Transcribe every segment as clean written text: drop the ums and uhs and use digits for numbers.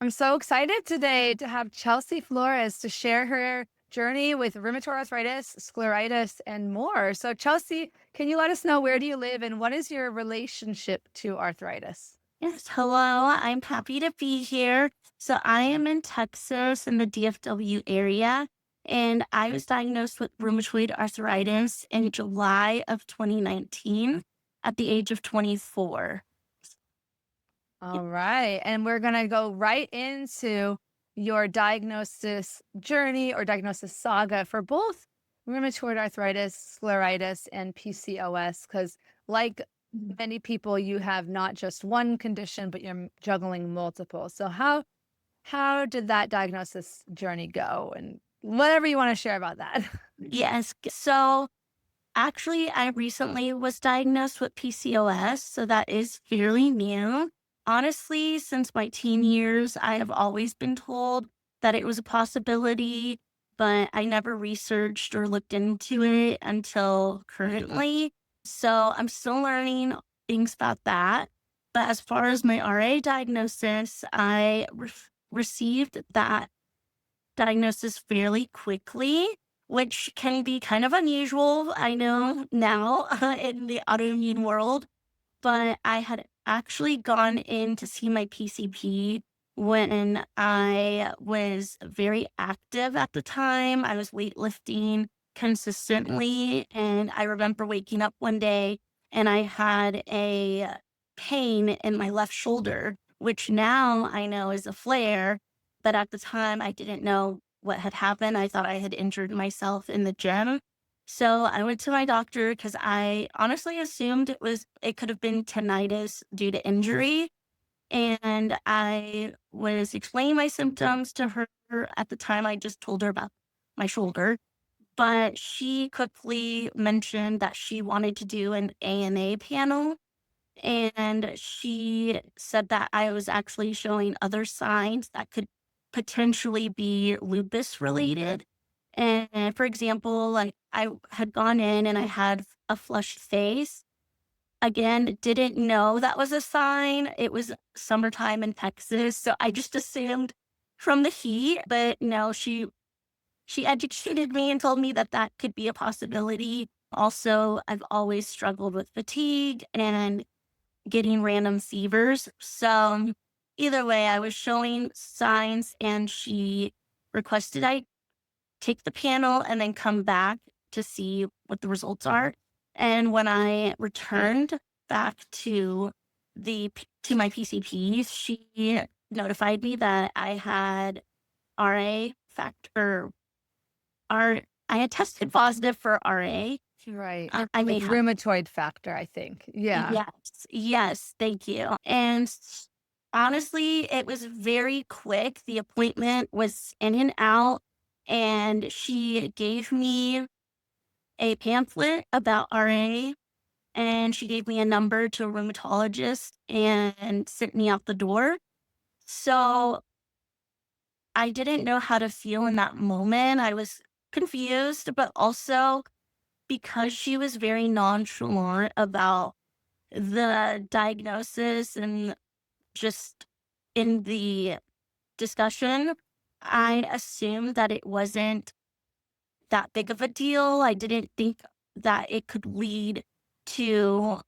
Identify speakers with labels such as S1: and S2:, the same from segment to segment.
S1: I'm so excited today to have Chelsea Flores to share her journey with rheumatoid arthritis, scleritis, and more. So, Chelsea, can you let us know where do you live and what is your relationship to arthritis?
S2: Yes, hello. I'm happy to be here. So I am in Texas in the DFW area, and I was diagnosed with rheumatoid arthritis in July of 2019 at the age of 24.
S1: All right. And we're going to go right into your diagnosis journey or diagnosis saga for both rheumatoid arthritis, scleritis, and PCOS. Because, like many people, you have not just one condition, but you're juggling multiple. So, how did that diagnosis journey go? And whatever you want to share about that.
S2: Yes. So actually, I recently was diagnosed with PCOS, so that is fairly new. Honestly, since my teen years, I have always been told that it was a possibility, but I never researched or looked into it until currently. So I'm still learning things about that. But as far as my RA diagnosis, I received that diagnosis fairly quickly, which can be kind of unusual, I know now, in the autoimmune world. But I had actually gone in to see my PCP when I was very active at the time. I was weightlifting consistently. And I remember waking up one day and I had a pain in my left shoulder, which now I know is a flare. But at the time, I didn't know what had happened. I thought I had injured myself in the gym. So I went to my doctor because I honestly assumed it could have been tinnitus due to injury. And I was explaining my symptoms to her. At the time. I just told her about my shoulder, but she quickly mentioned that she wanted to do an ANA panel. And she said that I was actually showing other signs that could potentially be lupus related. And for example, like I had gone in and I had a flushed face. Again, didn't know that was a sign. It was summertime in Texas. So I just assumed from the heat, but no, she educated me and told me that that could be a possibility. Also, I've always struggled with fatigue and getting random fevers. So either way, I was showing signs and she requested I take the panel and then come back to see what the results are. And when I returned back to to my PCP, she notified me that I had RA factor R I had tested positive for RA.
S1: Right.
S2: I may
S1: Like
S2: have.
S1: rheumatoid factor, I think. Yeah.
S2: Yes, yes, thank you. And honestly, it was very quick. The appointment was in and out, and she gave me a pamphlet about RA, and she gave me a number to a rheumatologist and sent me out the door. So I didn't know how to feel in that moment. I was confused, but also because she was very nonchalant about the diagnosis and just in the discussion, I assumed that it wasn't that big of a deal. I didn't think that it could lead to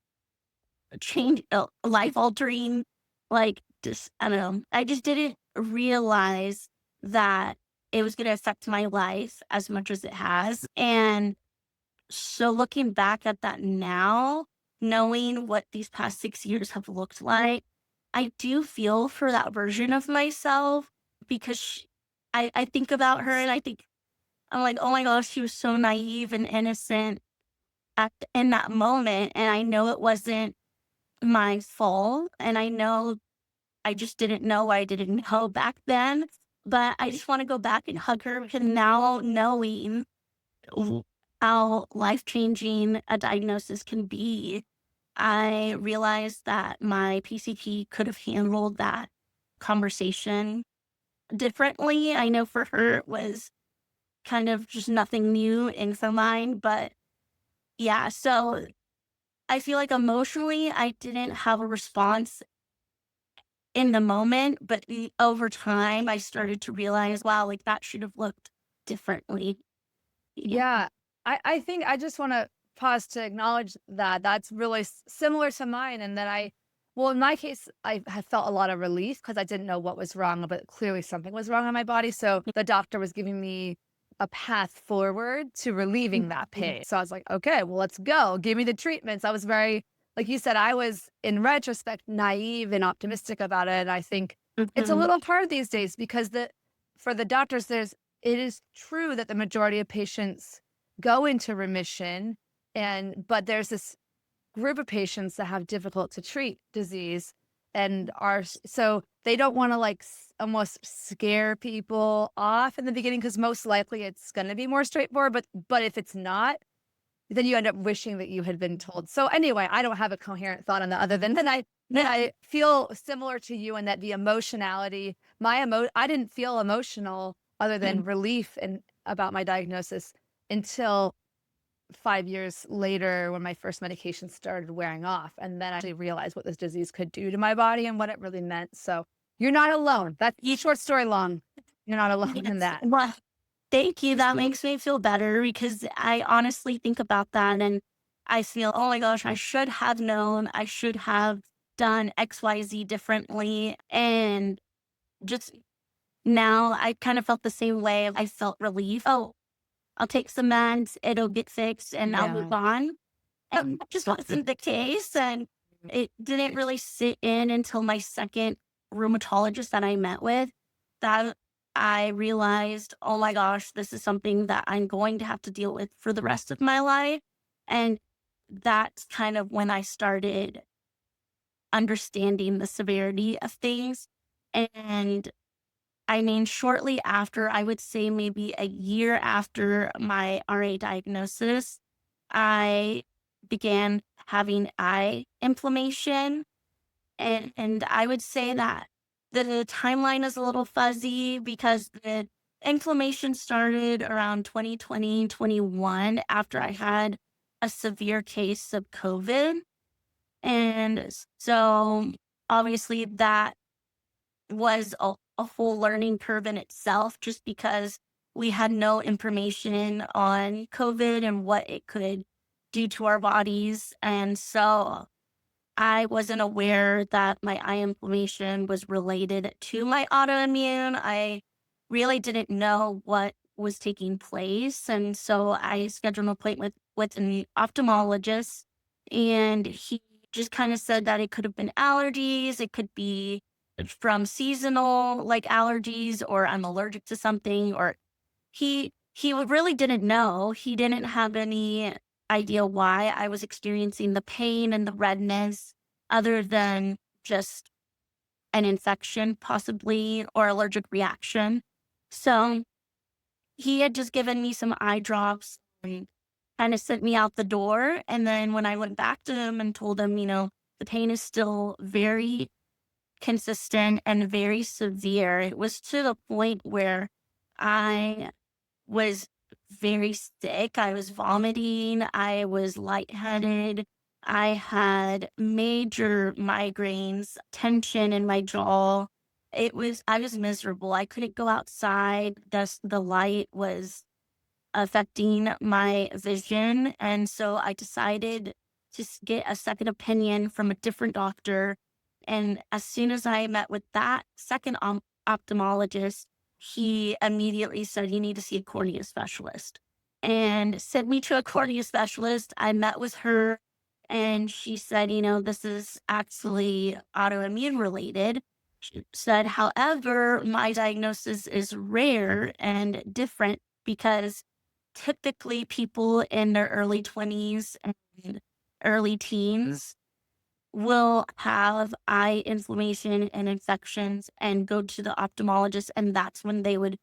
S2: change, life altering, like, just, I don't know. I just didn't realize that it was going to affect my life as much as it has. And so looking back at that now, knowing what these past 6 years have looked like, I do feel for that version of myself because I think about her and I'm like, oh my gosh, she was so naive and innocent in that moment. And I know it wasn't my fault. And I know I just didn't know what I didn't know back then. But I just want to go back and hug her because now knowing w- how life changing a diagnosis can be, I realized that my PCP could have handled that conversation differently. I know for her it was kind of just nothing new in her mind, but yeah, so I feel like emotionally I didn't have a response in the moment, but over time, I started to realize, wow, like that should have looked differently. Yeah.
S1: Yeah. I think I just want to pause to acknowledge that that's really similar to mine. And that well, in my case, I had felt a lot of relief because I didn't know what was wrong, but clearly something was wrong in my body. So the doctor was giving me a path forward to relieving that pain. So I was like, okay, well, let's go. Give me the treatments. I was very, like you said, I was in retrospect naive and optimistic about it. And I think it's a
S2: Mhm.
S1: little hard these days because for the doctors, it is true that the majority of patients go into remission, but there's this group of patients that have difficult to treat disease and so they don't want to like almost scare people off in the beginning because most likely it's going to be more straightforward, but if it's not, then you end up wishing that you had been told. So anyway, I don't have a coherent thought on that other than that I feel similar to you in that the emotionality, I didn't feel emotional other than relief and about my diagnosis until 5 years later when my first medication started wearing off. And then I actually realized what this disease could do to my body and what it really meant. So you're not alone. That's short story long. You're not alone in
S2: Yes.
S1: that.
S2: Well, thank you. That makes me feel better because I honestly think about that and I feel, oh my gosh, I should have known. I should have done XYZ differently. And just now I kind of felt the same way. I felt relief. Oh, I'll take some meds, it'll get fixed, and I'll move
S1: Yeah.
S2: on. And that just wasn't the case. And it didn't really sit in until my second rheumatologist that I met with that I realized, oh my gosh, this is something that I'm going to have to deal with for the rest of my life. And that's kind of when I started understanding the severity of things. And I mean, shortly after, I would say maybe a year after my RA diagnosis, I began having eye inflammation. And I would say that the timeline is a little fuzzy because the inflammation started around 2020, 21 after I had a severe case of COVID. And so obviously that was a whole learning curve in itself just because we had no information on COVID and what it could do to our bodies. And so I wasn't aware that my eye inflammation was related to my autoimmune. I really didn't know what was taking place. And so I scheduled an appointment with an ophthalmologist, and he just kind of said that it could have been allergies, it could be from seasonal like allergies, or I'm allergic to something, or really didn't know. He didn't have any idea why I was experiencing the pain and the redness other than just an infection possibly or allergic reaction. So he had just given me some eye drops and kind of sent me out the door. And then when I went back to him and told him, the pain is still very consistent and very severe, it was to the point where I was very sick. I was vomiting. I was lightheaded. I had major migraines, tension in my jaw. I was miserable. I couldn't go outside. The light was affecting my vision. And so I decided to get a second opinion from a different doctor. And as soon as I met with that second ophthalmologist, he immediately said, you need to see a cornea specialist, and sent me to a cornea specialist. I met with her and she said, this is actually autoimmune related. She said, however, my diagnosis is rare and different because typically people in their early 20s and early teens will have eye inflammation and infections and go to the ophthalmologist, and that's when they would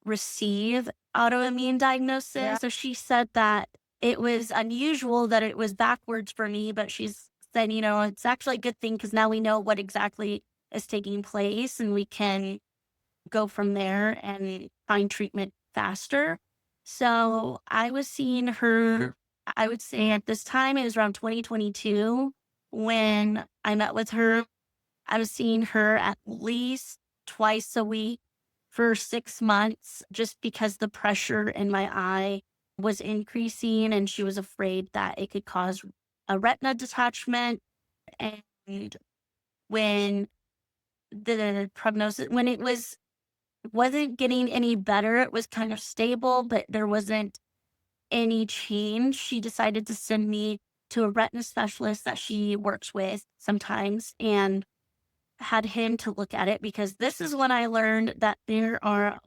S2: receive autoimmune
S1: Yeah.
S2: diagnosis. So she said that it was unusual that it was backwards for me, but she's said, it's actually a good thing because now we know what exactly is taking place and we can go from there and find treatment faster. So I was seeing her, I would say at this time, it was around 2022 when I met with her. I was seeing her at least twice a week for 6 months just because the pressure in my eye was increasing and she was afraid that it could cause a retina detachment. And when the prognosis, when it wasn't getting any better, it was kind of stable, but there wasn't any change. She decided to send me to a retina specialist that she works with sometimes and had him to look at it because this is when I learned that there are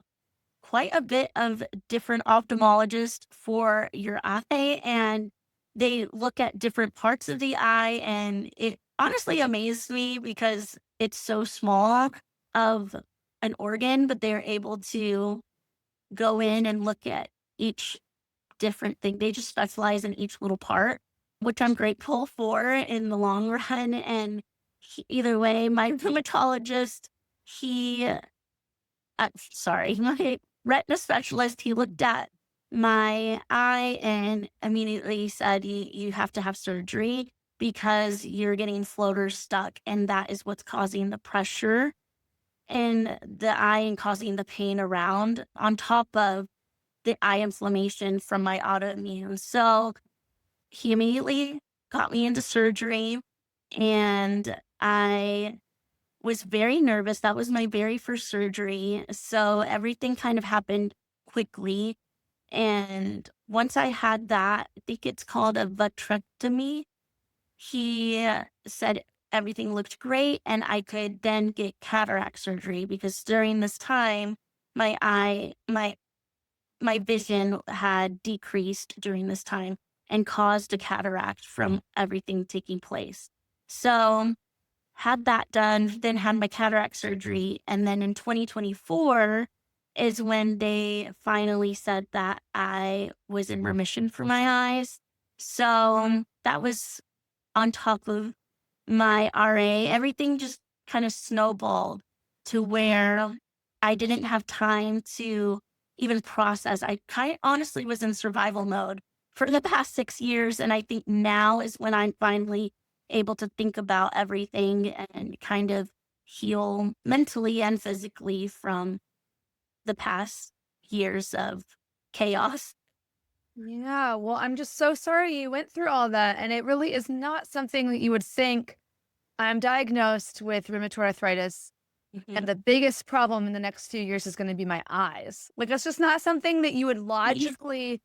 S2: quite a bit of different ophthalmologists for your eye and they look at different parts of the eye and it honestly amazed me because it's so small of an organ, but they're able to go in and look at each different thing. They just specialize in each little part, which I'm grateful for in the long run. And either way, my rheumatologist, he, sorry, my retina specialist, he looked at my eye and immediately said, you have to have surgery because you're getting floaters stuck. And that is what's causing the pressure in the eye and causing the pain around, on top of the eye inflammation from my autoimmune. So he immediately got me into surgery and I was very nervous. That was my very first surgery. So everything kind of happened quickly. And once I had that, I think it's called a vitrectomy. He said everything looked great and I could then get cataract surgery because during this time, my eye, my vision had decreased during this time and caused a cataract from everything taking place. So, had that done, then had my cataract surgery. And then in 2024 is when they finally said that I was in remission for my eyes. So, that was on top of my RA. Everything just kind of snowballed to where I didn't have time to even process. I kind honestly was in survival mode for the past 6 years. And I think now is when I'm finally able to think about everything and kind of heal mentally and physically from the past years of chaos.
S1: Yeah, well, I'm just so sorry you went through all that, and it really is not something that you would think. I'm diagnosed with rheumatoid arthritis, and
S2: Mhm.
S1: the biggest problem in the next few years is gonna be my eyes. Like, that's just not something that you would logically.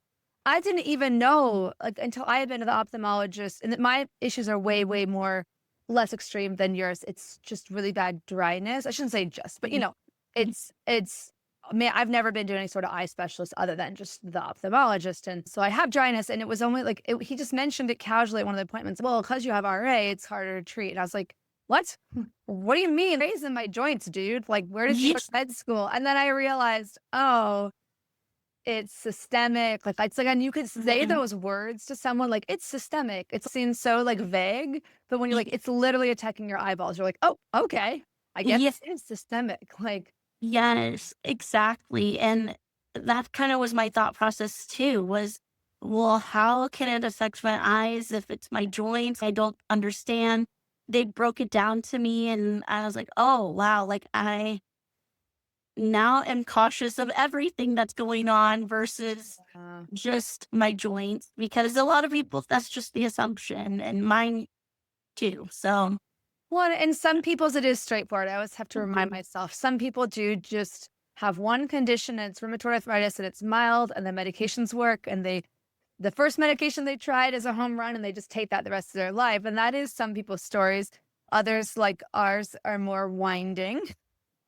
S1: I didn't even know, like, until I had been to the ophthalmologist, and that my issues are way, way more less extreme than yours. It's just really bad dryness. I shouldn't say just, but, it's man, I've never been to any sort of eye specialist other than just the ophthalmologist, and so I have dryness, and it was only, like, he just mentioned it casually at one of the appointments. "Well, because you have RA, it's harder to treat," and I was like, "What? What do you mean? Raising my joints, dude. Like, where did you go to
S2: Yes.
S1: med school?" And then I realized, oh, it's systemic. Like, it's like, and you could say
S2: Mhm.
S1: those words to someone like it's systemic. It seems so like vague, but when you're like, it's literally attacking your eyeballs, you're like, oh, okay. I guess
S2: Yes.
S1: it is systemic. Like,
S2: Yes, exactly, and that kinda was my thought process too, was, "Well, how can it affect my eyes if it's my joints? I don't understand." They broke it down to me, and I was like, "Oh, wow," like, I now am cautious of everything that's going on versus
S1: uh,
S2: just my joints, because a lot of people, that's just the assumption, and mine too, so.
S1: well, and some people's it is straightforward. I always have to remind
S2: Mhm.
S1: myself. Some people do just have one condition and it's rheumatoid arthritis and it's mild and the medications work and the first medication they tried is a home run and they just take that the rest of their life. And that is some people's stories. Others like ours are more winding.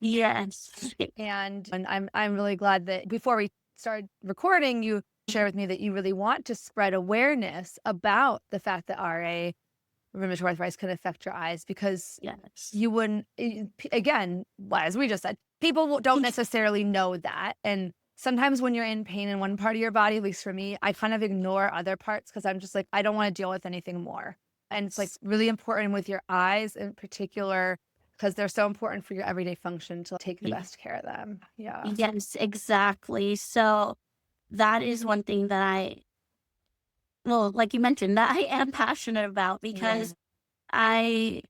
S2: Yes.
S1: And I'm really glad that before we started recording, you shared with me that you really want to spread awareness about the fact that RA, rheumatoid arthritis, can affect your eyes because
S2: Yes.
S1: you wouldn't, again, well, as we just said, people don't necessarily know that. And sometimes when you're in pain in one part of your body, at least for me, I kind of ignore other parts because I'm just like, I don't want to deal with anything more. And it's like really important with your eyes in particular because they're so important for your everyday function to take the best care of them. Yeah.
S2: Yes, exactly. So that is one thing that well, like you mentioned, that I am passionate about
S1: Yeah.
S2: because I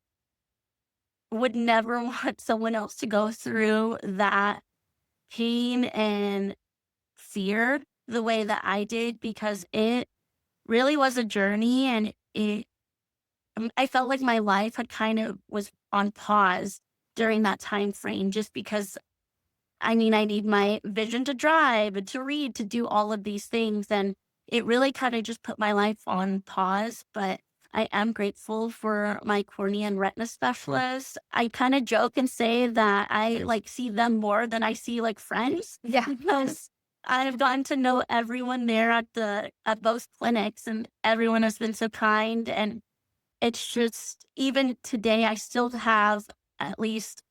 S2: would never want someone else to go through that pain and fear the way that I did, because it really was a journey, and I felt like my life had kind of was on pause during that time frame, just because I mean, I need my vision to drive and to read, to do all of these things. And it really kind of just put my life on pause. But I am grateful for my cornea and retina specialist. I kind of joke and say that I like see them more than I see like friends
S1: Yeah.
S2: because I've gotten to know everyone there at both clinics, and everyone has been so kind. And it's just even today I still have at least,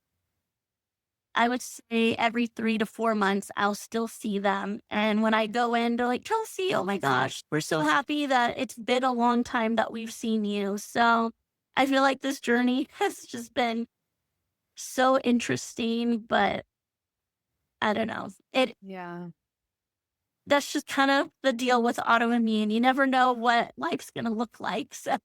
S2: I would say, every 3 to 4 months, I'll still see them, and when I go in, they're like, "Chelsea, oh my gosh, we're so happy that it's been a long time that we've seen you." So, I feel like this journey has just been so interesting, but I don't know.
S1: Yeah.
S2: That's just kind of the deal with autoimmune. You never know what life's gonna look like, so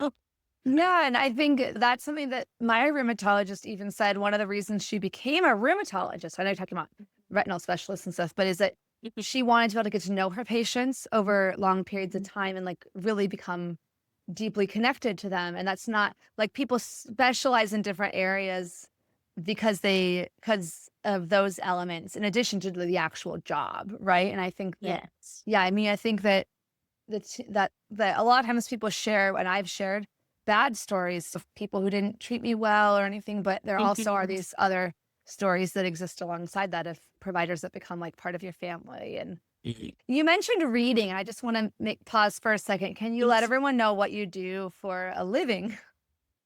S1: Yeah, and I think that's something that my rheumatologist even said one of the reasons she became a rheumatologist. I know you're talking about retinal specialists and stuff, but is that she wanted to be able to get to know her patients over long periods of time and like really become deeply connected to them. And that's not like people specialize in different areas because of those elements in addition to the actual job, right? And I think that
S2: yes.
S1: yeah, I mean, I think that that a lot of times people share, and I've shared bad stories of people who didn't treat me well or anything, but there also are these other stories that exist alongside that of providers that become like part of your family. And you mentioned reading, and I just want to make pause for a second. Can you let everyone know what you do for a living?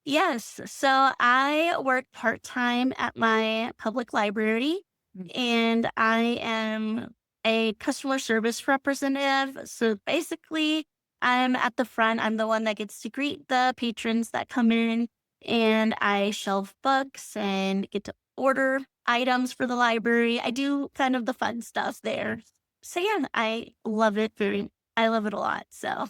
S2: Yes. So I work part time at my public library,
S1: Mm.
S2: and I am a customer service representative. So basically, I'm at the front. I'm the one that gets to greet the patrons that come in, and I shelf books and get to order items for the library. I do kind of the fun stuff there. So yeah, I love it a lot. So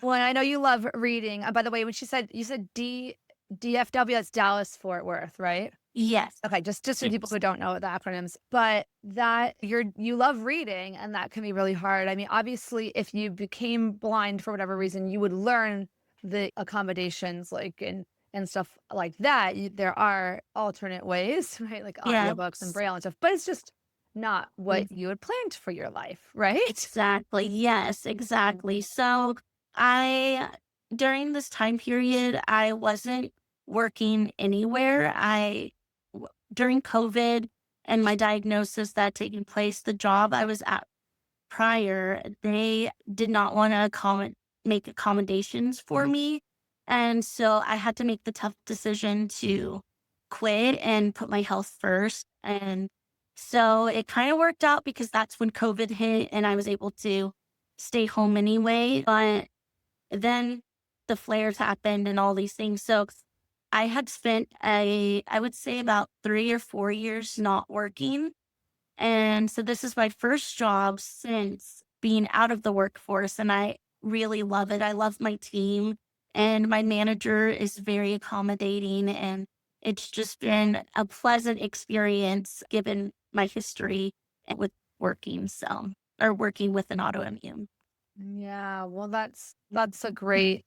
S1: Well, and I know you love reading. By the way, when she said you said DFW, that's Dallas Fort Worth, right?
S2: yes.
S1: Okay, just for people
S2: Yes.
S1: who don't know the acronyms, but that you love reading, and that can be really hard. I mean, obviously, if you became blind for whatever reason, you would learn the accommodations, like and stuff like that. There are alternate ways, right? Like audiobooks and
S2: Yes.
S1: braille and stuff, but it's just not what you had planned for your life, right?
S2: Exactly. Yes, exactly. So I, during this time period, I wasn't working anywhere. During COVID and my diagnosis that had taken place, the job I was at prior, they did not want to make accommodations for me. And so I had to make the tough decision to quit and put my health first. And so it kind of worked out because that's when COVID hit and I was able to stay home anyway. But then the flares happened and all these things. So I had spent I would say about 3 or 4 years not working, and so this is my first job since being out of the workforce, and I really love it. I love my team, and my manager is very accommodating, and it's just been a pleasant experience given my history with working, so or working with an autoimmune.
S1: Yeah, well, that's a great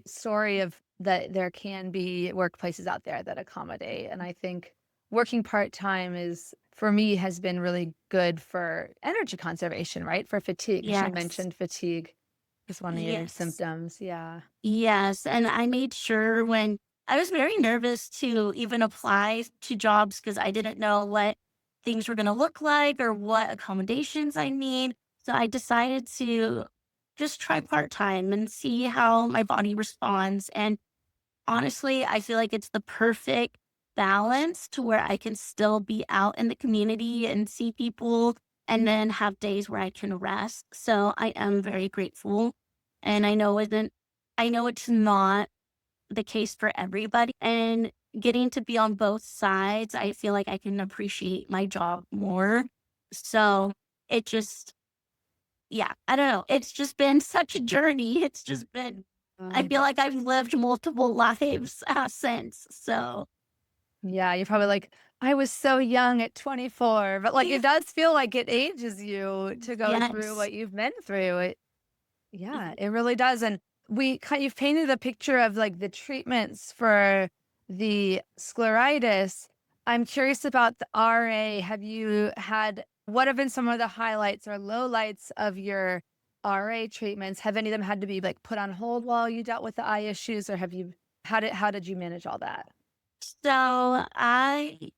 S1: story of that there can be workplaces out there that accommodate. And I think working part-time is for me has been really good for energy conservation, right? For fatigue, 'cause you
S2: Yes.
S1: mentioned fatigue is one of your
S2: Yes.
S1: symptoms. Yeah.
S2: Yes, and I made sure when I was very nervous to even apply to jobs because I didn't know what things were going to look like or what accommodations I need. So I decided to just try part time and see how my body responds. And honestly, I feel like it's the perfect balance to where I can still be out in the community and see people and then have days where I can rest. So I am very grateful. And I know it's not the case for everybody. And getting to be on both sides, I feel like I can appreciate my job more. So it just, yeah, I don't know. It's just been such a journey. It's just been, I
S1: Um,
S2: feel like I've lived multiple lives since. So,
S1: Yeah, you're probably like, "I was so young at 24," but, like, it does feel like it ages you to go through
S2: Yes.
S1: what you've been through. Yeah,
S2: Mhm.
S1: it really does, and you've painted a picture of, like, the treatments for the scleritis. I'm curious about the RA. What have been some of the highlights or lowlights of your RA treatments? Have any of them had to be, like, put on hold while you dealt with the eye issues, or have you how did you manage all that?
S2: So I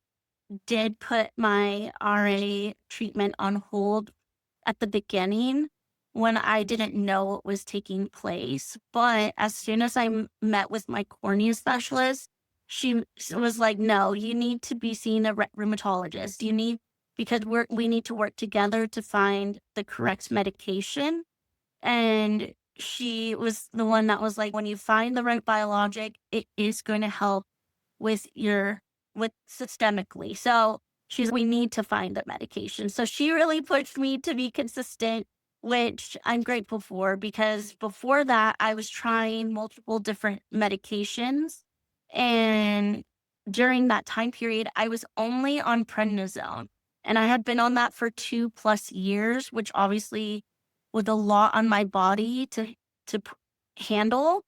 S2: did put my RA treatment on hold at the beginning when I didn't know what was taking place. But as soon as met with my cornea specialist, was like, no, you need to be seeing a rheumatologist. Because we need to work together to find the correct medication. And she was the one that was like, when you find the right biologic, it is going to help with with systemically. So we need to find the medication. So she really pushed me to be consistent, which I'm grateful for because before that, I was trying multiple different medications. And during that time period, I was only on prednisone. And I had been on that for 2+ years, which obviously was a lot on my body handle.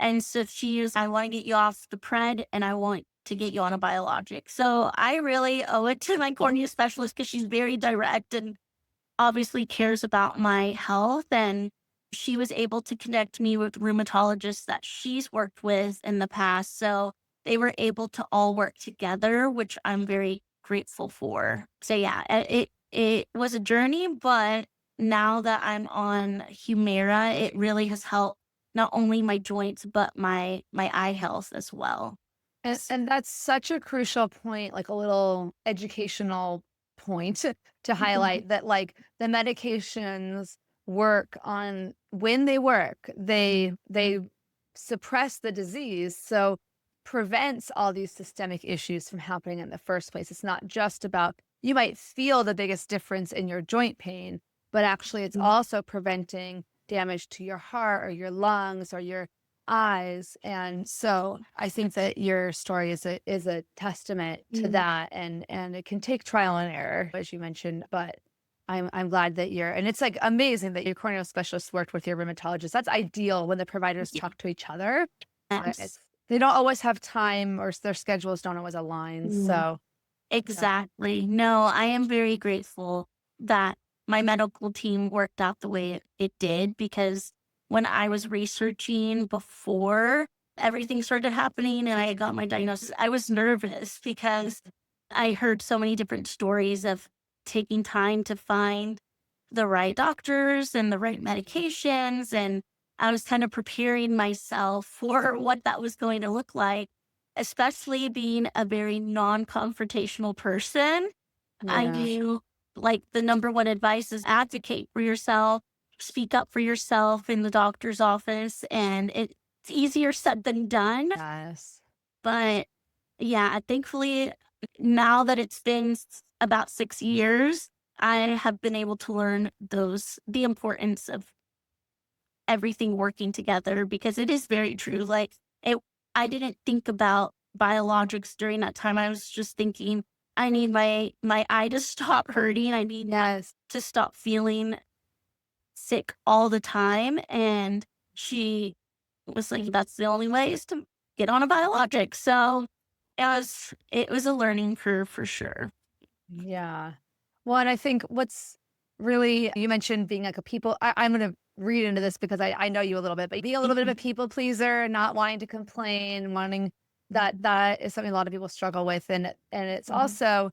S2: And so she was, I want to get you off the pred and I want to get you on a biologic. So I really owe it to my cornea specialist because she's very direct and obviously cares about my health. And she was able to connect me with rheumatologists that she's worked with in the past. So they were able to all work together, which I'm very grateful for. So yeah, it was a journey, but now that I'm on Humira, it really has helped not only my joints, but my eye health as well.
S1: And that's such a crucial point, like a little educational point to
S2: Mhm.
S1: highlight that, like, the medications work on when they work, they suppress the disease, so prevents all these systemic issues from happening in the first place. It's not just about you might feel the biggest difference in your joint pain, but actually it's also preventing damage to your heart or your lungs or your eyes. And so I think that your story is a testament to
S2: Mm.
S1: that, and it can take trial and error, as you mentioned, but I'm glad that you're and it's like amazing that your corneal specialist worked with your rheumatologist. That's ideal when the providers talk to each other. It's
S2: Yes.
S1: they don't always have time or their schedules don't always align.
S2: Mm.
S1: So yeah.
S2: Exactly. No, I am very grateful that my medical team worked out the way it did because when I was researching before everything started happening and I got my diagnosis, I was nervous because I heard so many different stories of taking time to find the right doctors and the right medications. And I was kind of preparing myself for what that was going to look like, especially being a very non-confrontational person. I
S1: Yeah.
S2: knew like the number one advice is advocate for yourself, speak up for yourself in the doctor's office. And it's easier said than done.
S1: Yes.
S2: But yeah, thankfully, now that it's been about 6 years, I have been able to learn the importance of everything working together because it is very true. I didn't think about biologics during that time. I was just thinking, I need my eye to stop hurting. I need
S1: Yes.
S2: to stop feeling sick all the time. And she was like, that's the only way is to get on a biologic. So it was a learning curve for sure.
S1: Yeah. Well, and I think what's really you mentioned being like a people I'm gonna read into this because I know you a little bit, but being a little bit of a
S2: Mhm.
S1: people pleaser, not wanting to complain, wanting that is something a lot of people struggle with. And it's
S2: Mhm.
S1: also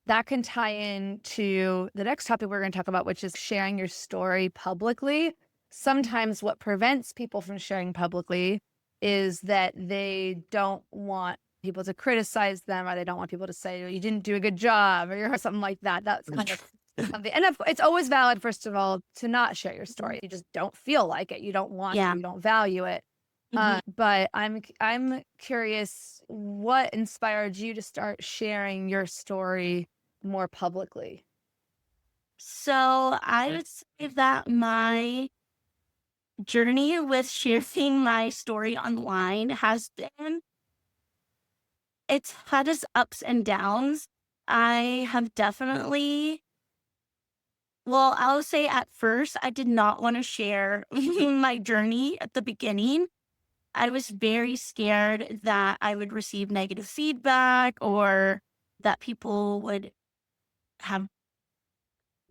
S1: that can tie into the next topic we're gonna talk about, which is sharing your story publicly. Sometimes what prevents people from sharing publicly is that they don't want people to criticize them or they don't want people to say, "Oh, you didn't do a good job," or something like that. That's kind of something and it's always valid, first of all, to not share your story. You just don't feel like it. You don't want to,
S2: Yeah.
S1: you don't value it.
S2: Mhm.
S1: But I'm curious what inspired you to start sharing your story more publicly?
S2: So I would say that my journey with sharing my story online has been It's had its ups and downs. I have definitely, well, I'll say at first, I did not want to share my journey at the beginning. I was very scared that I would receive negative feedback or that people would have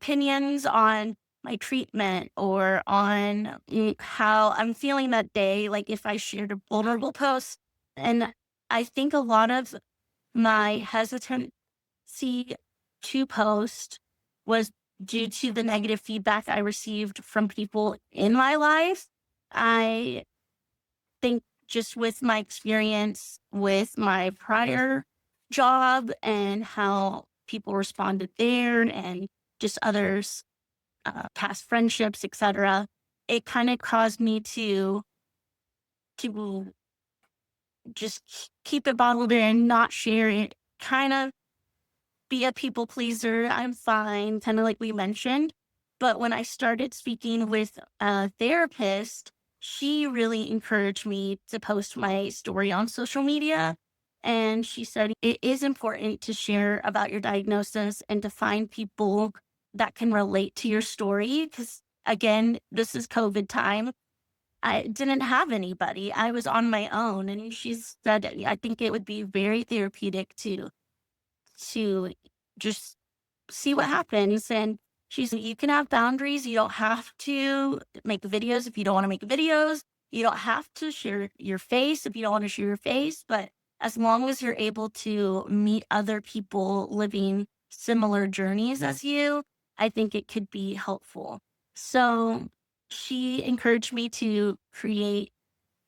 S2: opinions on my treatment or on how I'm feeling that day, like if I shared a vulnerable post. And I think a lot of my hesitancy to post was due to the negative feedback I received from people in my life. I think just with my experience with my prior job and how people responded there and just others, past friendships, etc., it kind of caused me to just keep it bottled in, not share it, kind of be a people pleaser. I'm fine, kind of like we mentioned. But when I started speaking with a therapist, she really encouraged me to post my story on social media. And she said it is important to share about your diagnosis and to find people that can relate to your story. Because again, this is COVID time. I didn't have anybody. I was on my own. And she said, I think it would be very therapeutic to just see what happens. And she's you can have boundaries. You don't have to make videos if you don't want to make videos. You don't have to share your face if you don't want to share your face. But as long as you're able to meet other people living similar journeys as you, I think it could be helpful. So she encouraged me to create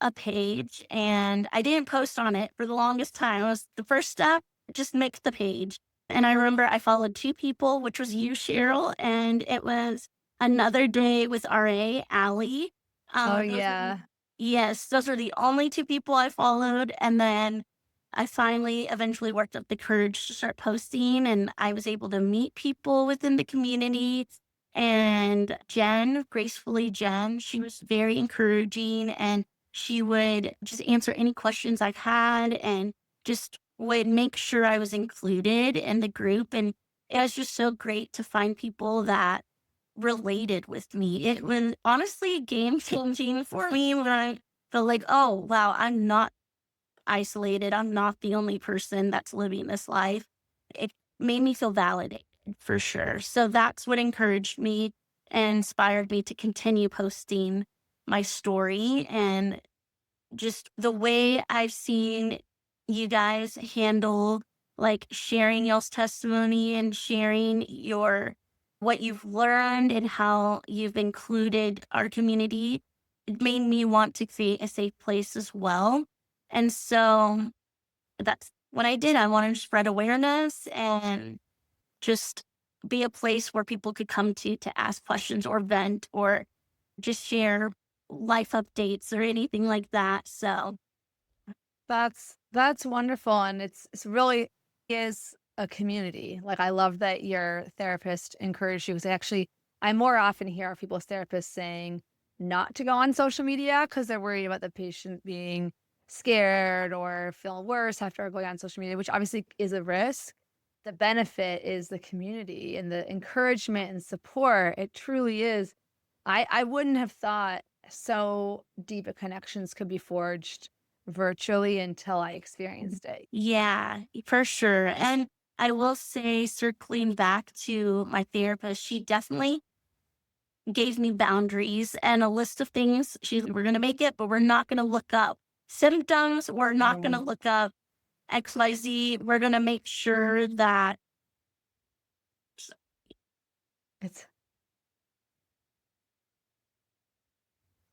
S2: a page and I didn't post on it for the longest time. It was the first step, just make the page. And I remember I followed two people, which was you, Cheryl, and it was Another Day with RA, Allie.
S1: Oh,
S2: Those were
S1: yeah.
S2: yes, those were the only two people I followed. And then I finally eventually worked up the courage to start posting and I was able to meet people within the community. And Jen, gracefully Jen, she was very encouraging and she would just answer any questions I had and just would make sure I was included in the group. And it was just so great to find people that related with me. It was honestly game changing for me when I felt like, oh, wow, I'm not isolated. I'm not the only person that's living this life. It made me feel validated for sure. So that's what encouraged me and inspired me to continue posting my story and just the way I've seen you guys handle like sharing y'all's testimony and sharing your what you've learned and how you've included our community, it made me want to create a safe place as well. And so that's what I did. I wanted to spread awareness and just be a place where people could come to ask questions or vent or just share life updates or anything like that. So
S1: That's wonderful, and it's really is a community. Like, I love that your therapist encouraged you, 'cause actually I more often hear people's therapists saying not to go on social media because 'cause they're worried about the patient being scared or feel worse after going on social media, which obviously is a risk. The benefit is the community and the encouragement and support. It truly is. I wouldn't have thought so deep a connections could be forged virtually until I experienced it.
S2: yeah, for sure. And I will say, circling back to my therapist, she definitely gave me boundaries and a list of things. We're going to make it, but we're not going to look up symptoms. We're not going to
S1: Um,
S2: look up XYZ. We're going to make sure that.
S1: it's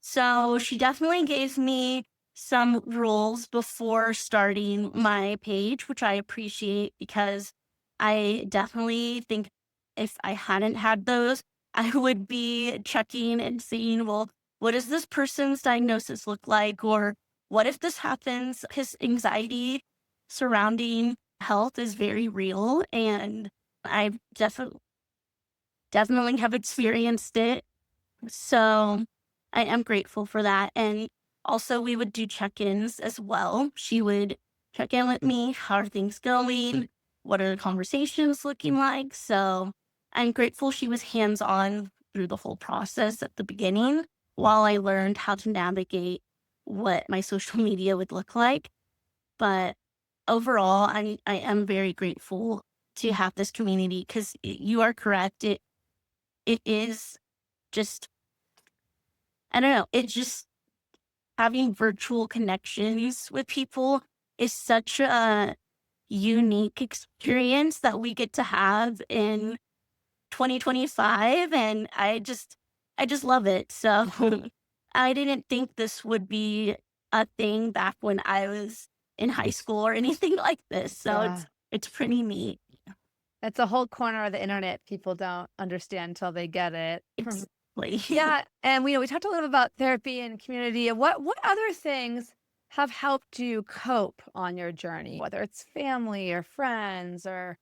S2: So she definitely gave me some rules before starting my page, which I appreciate because I definitely think if I hadn't had those, I would be checking and seeing, well, what does this person's diagnosis look like? Or what if this happens? Because anxiety surrounding health is very real. And I definitely have experienced it, so I am grateful for that. And also, we would do check ins as well. She would check in with me. How are things going? What are the conversations looking like? So I'm grateful she was hands on through the whole process at the beginning while I learned how to navigate what my social media would look like. But overall, I am very grateful to have this community because you are correct. It is just, I don't know, it's just having virtual connections with people is such a unique experience that we get to have in 2025, and I just love it. So I didn't think this would be a thing back when I was in high school or anything like this. So
S1: Yeah.
S2: it's pretty neat.
S1: It's a whole corner of the internet people don't understand until they get it.
S2: It's like
S1: Yeah, and we talked a little about therapy and community. And what other things have helped you cope on your journey, whether it's family or friends or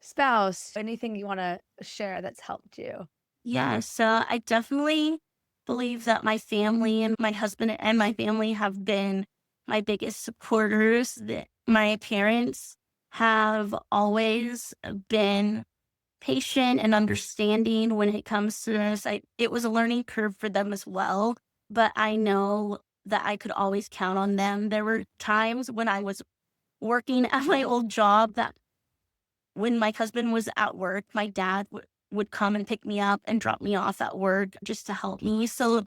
S1: spouse, anything you want to share that's helped you?
S2: yeah, so I definitely believe that my family and my husband and my family have been my biggest supporters. That my parents have always been patient and understanding when it comes to this. It was a learning curve for them as well, but I know that I could always count on them. There were times when I was working at my old job that when my husband was at work, my dad would come and pick me up and drop me off at work just to help me. So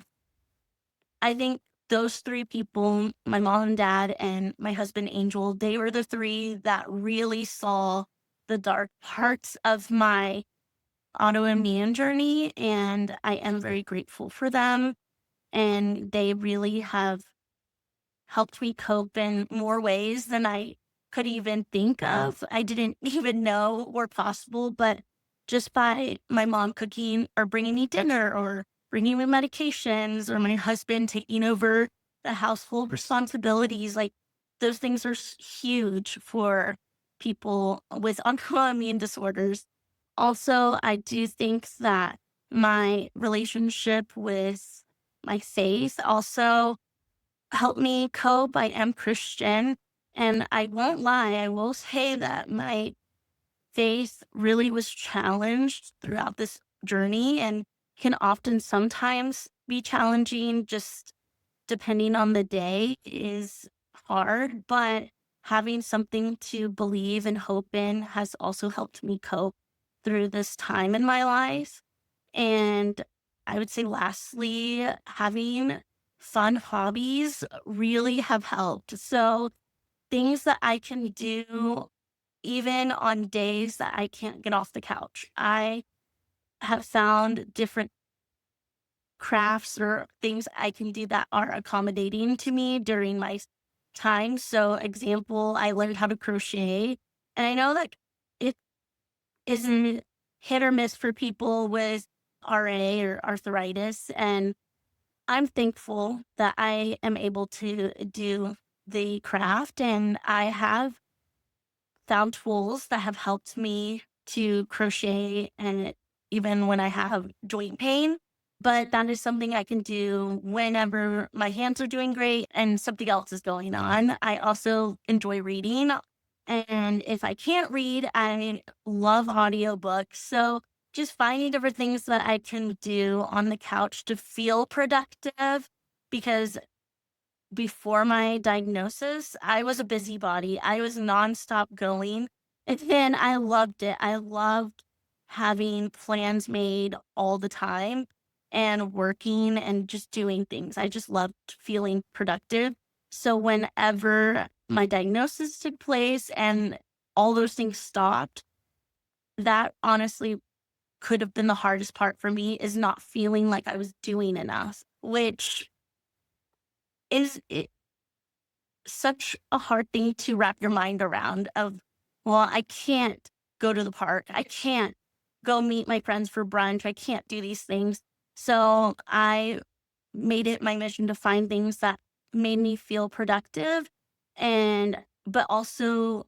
S2: I think those three people, my mom and dad and my husband Angel, they were the three that really saw the dark parts of my autoimmune journey. And I am very grateful for them. And they really have helped me cope in more ways than I could even think of. I didn't even know were possible, but just by my mom cooking or bringing me dinner or bringing me medications or my husband taking over the household responsibilities, like those things are huge for people with autoimmune disorders. Also, I do think that my relationship with my faith also help me cope. I am Christian, and I won't lie, I will say that my faith really was challenged throughout this journey and can often sometimes be challenging just depending on the day is hard, but having something to believe and hope in has also helped me cope through this time in my life. And I would say, lastly, having fun hobbies really have helped. So, things that I can do even on days that I can't get off the couch. I have found different crafts or things I can do that are accommodating to me during my time. So, example, I learned how to crochet. And I know that it isn't hit or miss for people with RA or arthritis. And I'm thankful that I am able to do the craft, and I have found tools that have helped me to crochet and even when I have joint pain. But that is something I can do whenever my hands are doing great and something else is going on. I also enjoy reading. And if I can't read, I love audiobooks. So just finding different things that I can do on the couch to feel productive because before my diagnosis, I was a busybody. I was nonstop going. And then I loved it. I loved having plans made all the time and working and just doing things. I just loved feeling productive. So whenever my diagnosis took place and all those things stopped, that honestly could have been the hardest part for me is not feeling like I was doing enough, which is such a hard thing to wrap your mind around of, well, I can't go to the park. I can't go meet my friends for brunch. I can't do these things. So I made it my mission to find things that made me feel productive and but also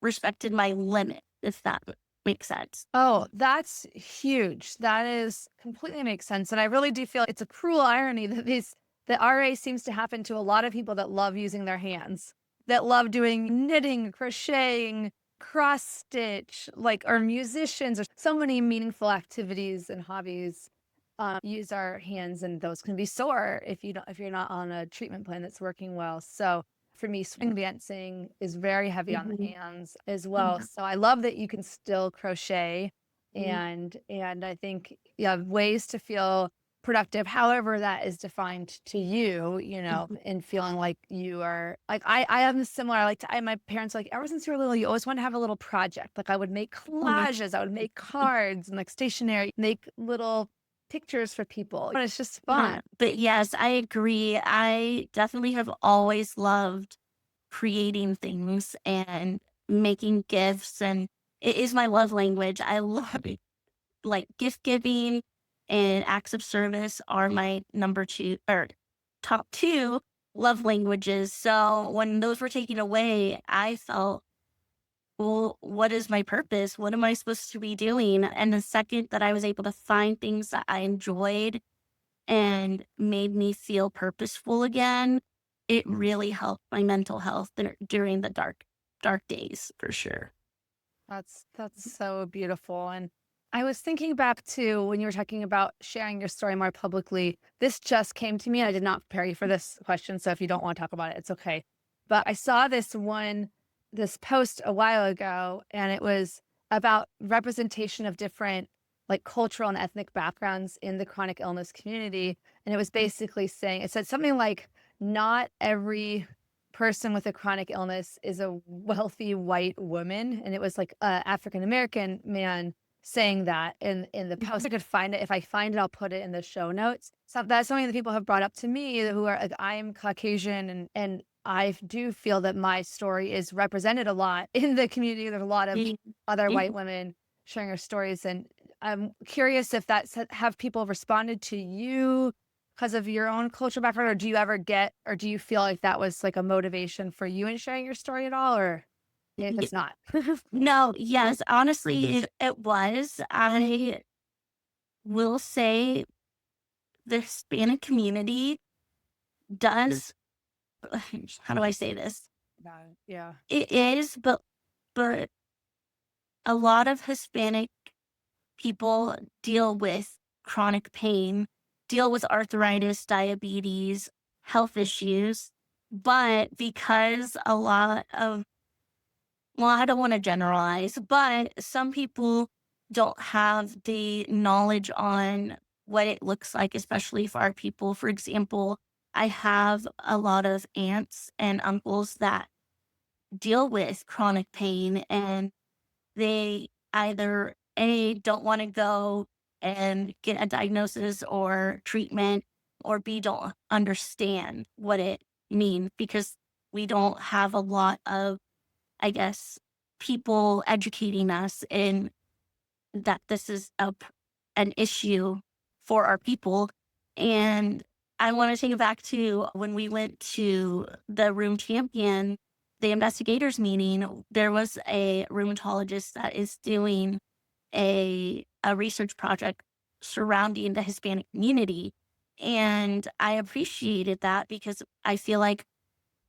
S2: respected my limit, if that makes sense.
S1: Oh, that's huge. That is completely makes sense. And I really do feel it's a cruel irony that the RA seems to happen to a lot of people that love using their hands. that love doing knitting, crocheting, cross stitch, like, or musicians, or so many meaningful activities and hobbies use our hands, and those can be sore if you're not on a treatment plan that's working well. So for me, swing dancing is very heavy on the
S2: Mhm.
S1: hands as well.
S2: Yeah.
S1: So I love that you can still crochet,
S2: Mhm.
S1: and I think you have ways to feel productive, however that is defined to you,
S2: Mhm.
S1: and feeling like you are like I am similar. I like to I my parents are like, ever since you were little, you always want to have a little project. Like I would make
S2: Mhm.
S1: collages, I would make cards and like stationery, make little pictures for people. And it's just fun.
S2: Yeah, but yes, I agree. I definitely have always loved creating things and making gifts, and it is my love language. I love it. Like gift giving and acts of service are my number two or top two love languages. So when those were taken away, I felt, well, what is my purpose? What am I supposed to be doing? And the second that I was able to find things that I enjoyed and made me feel purposeful again, it really helped my mental health during the dark days for sure.
S1: That's so beautiful. And I was thinking back to when you were talking about sharing your story more publicly. This just came to me. I did not prepare you for this question, so if you don't want to talk about it, it's okay. But I saw this post a while ago, and it was about representation of different like cultural and ethnic backgrounds in the chronic illness community. And it was basically saying, it said something like, not every person with a chronic illness is a wealthy white woman, and it was like a African American man saying that in the post. I could find it. If I find it, I'll put it in the show notes. So that's something that people have brought up to me who are like, I'm Caucasian, and I do feel that my story is represented a lot in the community. There's a lot of
S2: Mhm.
S1: other white
S2: Mhm.
S1: women sharing their stories, and I'm curious if that's have people responded to you because of your own cultural background, or do you ever get or do you feel like that was, like, a motivation for you in sharing your story at all, or
S2: Y-
S1: it's not?
S2: No, yes, honestly, it was. I will say the Hispanic community does, how do I say this?
S1: Yeah.
S2: It is, but a lot of Hispanic people deal with chronic pain, deal with arthritis, diabetes, health issues. But because a lot of, well, I don't want to generalize, but some people don't have the knowledge on what it looks like, especially for our people. For example, I have a lot of aunts and uncles that deal with chronic pain, and they either A, don't want to go and get a diagnosis or treatment, or B, don't understand what it means because we don't have a lot of, I guess, people educating us in that this is an issue for our people. And I want to take it back to when we went to the Room Champion, the investigators meeting. There was a rheumatologist that is doing a research project surrounding the Hispanic community. And I appreciated that because I feel like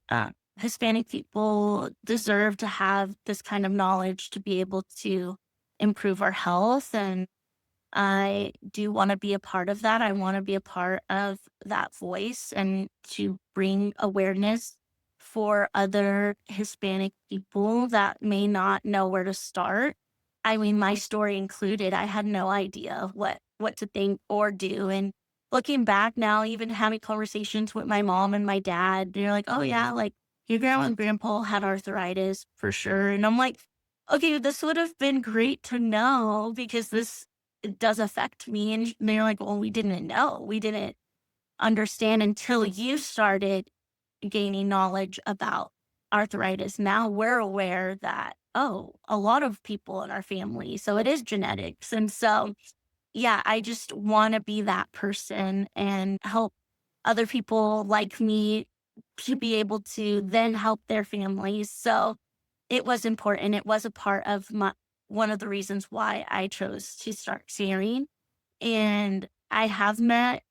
S2: uh, Hispanic people deserve to have this kind of knowledge to be able to improve our health. And I do want to be a part of that. I want to be a part of that voice and to bring awareness for other Hispanic people that may not know where to start. I mean, my story included, I had no idea what to think or do. And looking back now, even having conversations with my mom and my dad, they're like, "Oh yeah, like your grandma and grandpa had arthritis for sure." And I'm like, okay, this would have been great to know because this it does affect me. And they're like, well, we didn't know. We didn't understand until you started gaining knowledge about arthritis. Now we're aware that, oh, a lot of people in our family. So it is genetics. And so, yeah, I just want to be that person and help other people like me to be able to then help their families. So it was important. It was a part of my one of the reasons why I chose to start sharing. And I have met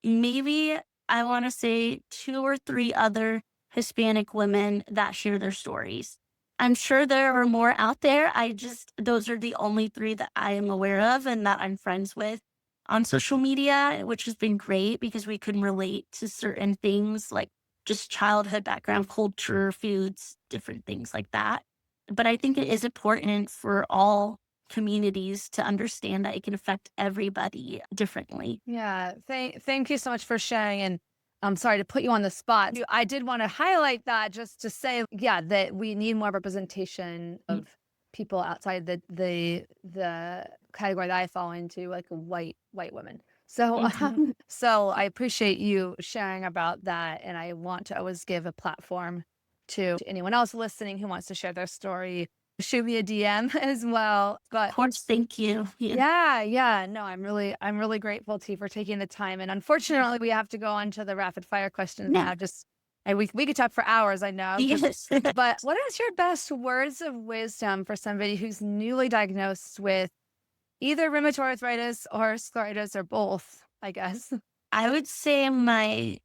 S2: maybe I want to say two or three other Hispanic women that share their stories. I'm sure there are more out there. Those are the only three that I am aware of and that I'm friends with on social media, which has been great because we can relate to certain things like just childhood background, culture, foods, different things like that. But I think it is important for all communities to understand that it can affect everybody differently.
S1: Yeah, thank you so much for sharing. And I'm sorry to put you on the spot. I did want to highlight that just to say, yeah, that we need more representation
S2: Mm,
S1: of people outside the category that I fall into, like white women. So
S2: mhm.
S1: so I appreciate you sharing about that, and I want to always give a platform to anyone else listening who wants to share their story. Shoot me a DM as well.
S2: Of
S1: But
S2: course, thank you. Yeah.
S1: yeah, yeah. No, I'm really grateful to you for taking the time. And unfortunately, we have to go on to the rapid fire questions
S2: No.
S1: now. Just and we could talk for hours, I know.
S2: Yes.
S1: But what is your best words of wisdom for somebody who's newly diagnosed with either rheumatoid arthritis or scleritis or both, I guess?
S2: I would say my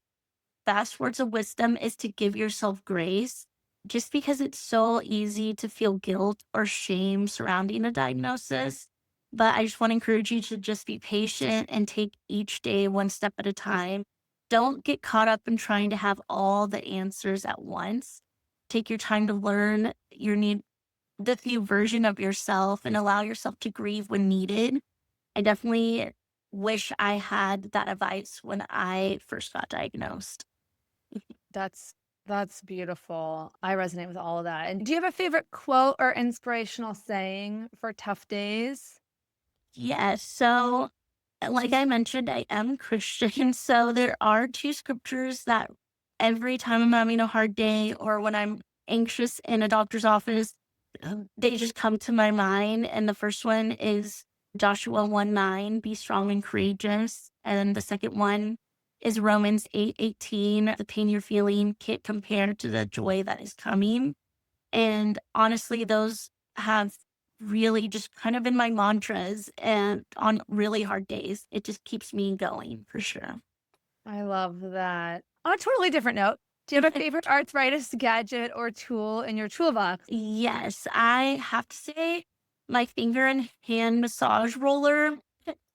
S2: best words of wisdom is to give yourself grace just because it's so easy to feel guilt or shame surrounding a diagnosis. But I just want to encourage you to just be patient and take each day one step at a time. Don't get caught up in trying to have all the answers at once. Take your time to learn the new version of yourself and allow yourself to grieve when needed. I definitely wish I had that advice when I first got diagnosed.
S1: That's that's beautiful. I resonate with all of that. And do you have a favorite quote or inspirational saying for tough days?
S2: Yes. So, like I mentioned, I am Christian. So, there are two scriptures that every time I'm having a hard day or when I'm anxious in a doctor's office, they just come to my mind. And the first one is Joshua 1:9, be strong and courageous. And the second one is Romans 8:18, the pain you're feeling can't compare to the joy that is coming. And honestly, those have really just kind of been my mantras and on really hard days, it just keeps me going for sure.
S1: I love that. On a totally different note, do you have a favorite arthritis gadget or tool in your toolbox?
S2: Yes, I have to say my finger and hand massage roller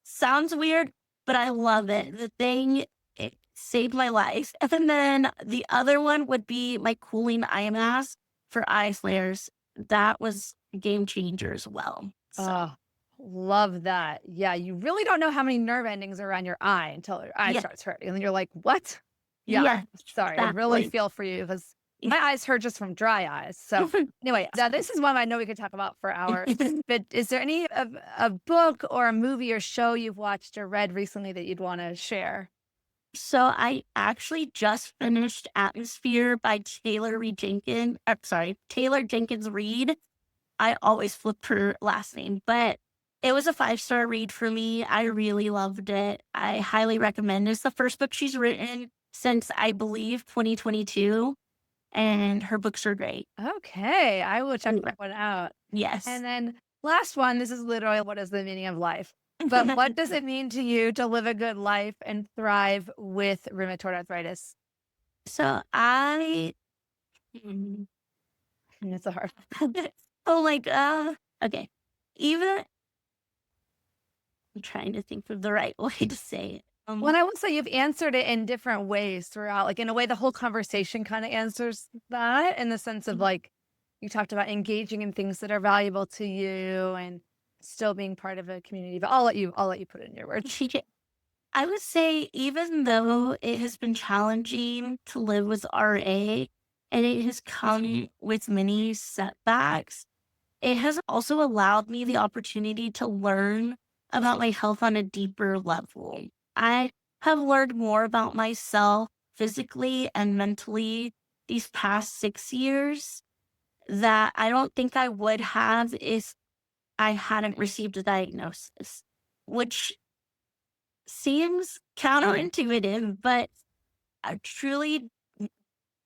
S2: sounds weird, but I love it. It saved my life. And then the other one would be my cooling eye mask for eye flares. That was a game changer as well. So,
S1: Oh, love that. Yeah, you really don't know how many nerve endings are around your eye until your eye
S2: yeah,
S1: starts hurting. And then you're like, what? Yeah,
S2: yeah,
S1: sorry. I really
S2: exactly.
S1: feel for you because my eyes hurt just from dry eyes. So anyway, now this is one I know we could talk about for hours. But is there any a book or a movie or show you've watched or read recently that you'd want to share?
S2: So I actually just finished Atmosphere by Taylor Jenkins Reid. I always flip her last name, but it was a 5-star read for me. I really loved it. I highly recommend it. It's the first book she's written since I believe 2022, and her books are great.
S1: Okay, I will check
S2: Yeah.
S1: that one out.
S2: Yes.
S1: And then last one, this is literally what is the meaning of life? But what does it mean to you to live a good life and thrive with rheumatoid arthritis?
S2: So I mm,
S1: And it's a hard.
S2: oh my god. Okay. Even I'm trying to think of the right way to say it.
S1: Well, and I will say you've answered it in different ways throughout. Like in a way, the whole conversation kind of answers that in the sense of like you talked about engaging in things that are valuable to you and still being part of a community. But I'll let you put it in your words.
S2: I would say even though it has been challenging to live with RA and it has come with many setbacks, it has also allowed me the opportunity to learn about my health on a deeper level. I have learned more about myself physically and mentally these past 6 years that I don't think I would have if I hadn't received a diagnosis, which seems counterintuitive, but I truly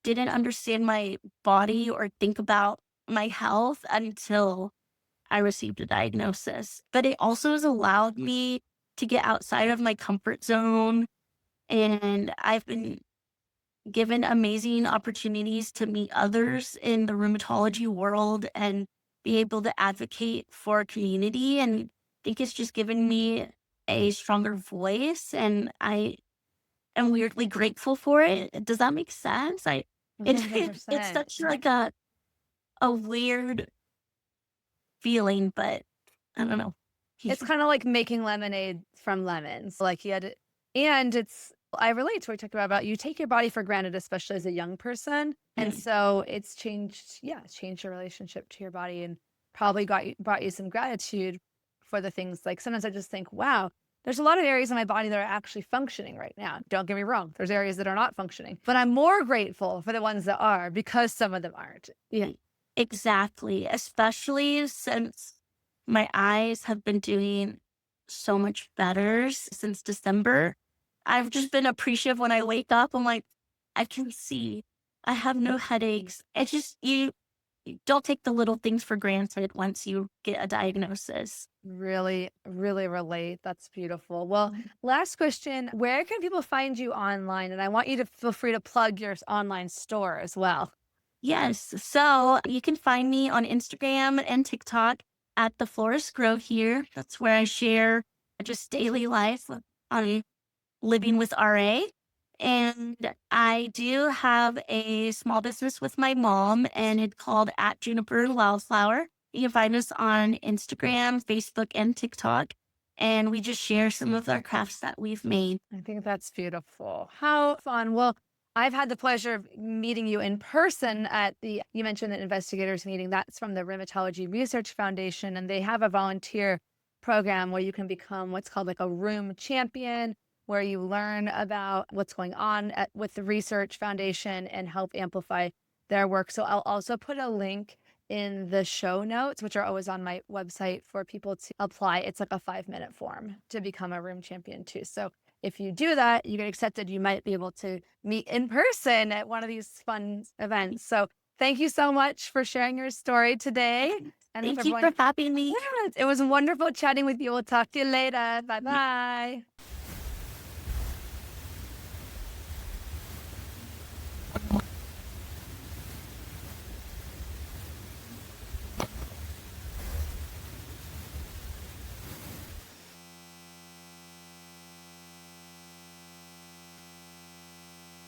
S2: didn't understand my body or think about my health until I received a diagnosis. But it also has allowed me to get outside of my comfort zone. And I've been given amazing opportunities to meet others in the rheumatology world and be able to advocate for a community. And I think it's just given me a stronger voice, and I am weirdly grateful for it. Does that make sense? It's
S1: 100%.
S2: such like a weird feeling, but I don't know.
S1: It's kind of like making lemonade from lemons. Like you had to, and it's, I relate to what you talked about you take your body for granted, especially as a young person. And
S2: Mm,
S1: so it's changed, yeah, it's changed your relationship to your body and probably brought you some gratitude for the things like sometimes I just think, wow, there's a lot of areas in my body that are actually functioning right now. Don't get me wrong. There's areas that are not functioning, but I'm more grateful for the ones that are because some of them aren't. Yeah.
S2: exactly. Especially since my eyes have been doing so much better since December. I've just been appreciative when I wake up. I'm like, I can see. I have no headaches. It's just you don't take the little things for granted once you get a diagnosis.
S1: Really, really relate. That's beautiful. Well, last question. Where can people find you online? And I want you to feel free to plug your online store as well.
S2: Yes. So you can find me on Instagram and TikTok at the Florist Grow here. That's where I share just daily life on living with RA. And I do have a small business with my mom, and it's called at Juniper Wildflower. You can find us on Instagram, Facebook, and TikTok. And we just share some of our crafts that we've made.
S1: I think that's beautiful. How fun. Well, I've had the pleasure of meeting you in person at you mentioned an investigators meeting. That's from the Rheumatology Research Foundation, and they have a volunteer program where you can become what's called like a room champion, where you learn about what's going on with the research foundation and help amplify their work. So I'll also put a link in the show notes, which are always on my website for people to apply. It's like a 5-minute form to become a room champion too. So if you do that, you get accepted, you might be able to meet in person at one of these fun events. So thank you so much for sharing your story today. And for
S2: Thank you
S1: everyone,
S2: for having me.
S1: yeah, it was wonderful chatting with you. We'll talk to you later. Bye bye.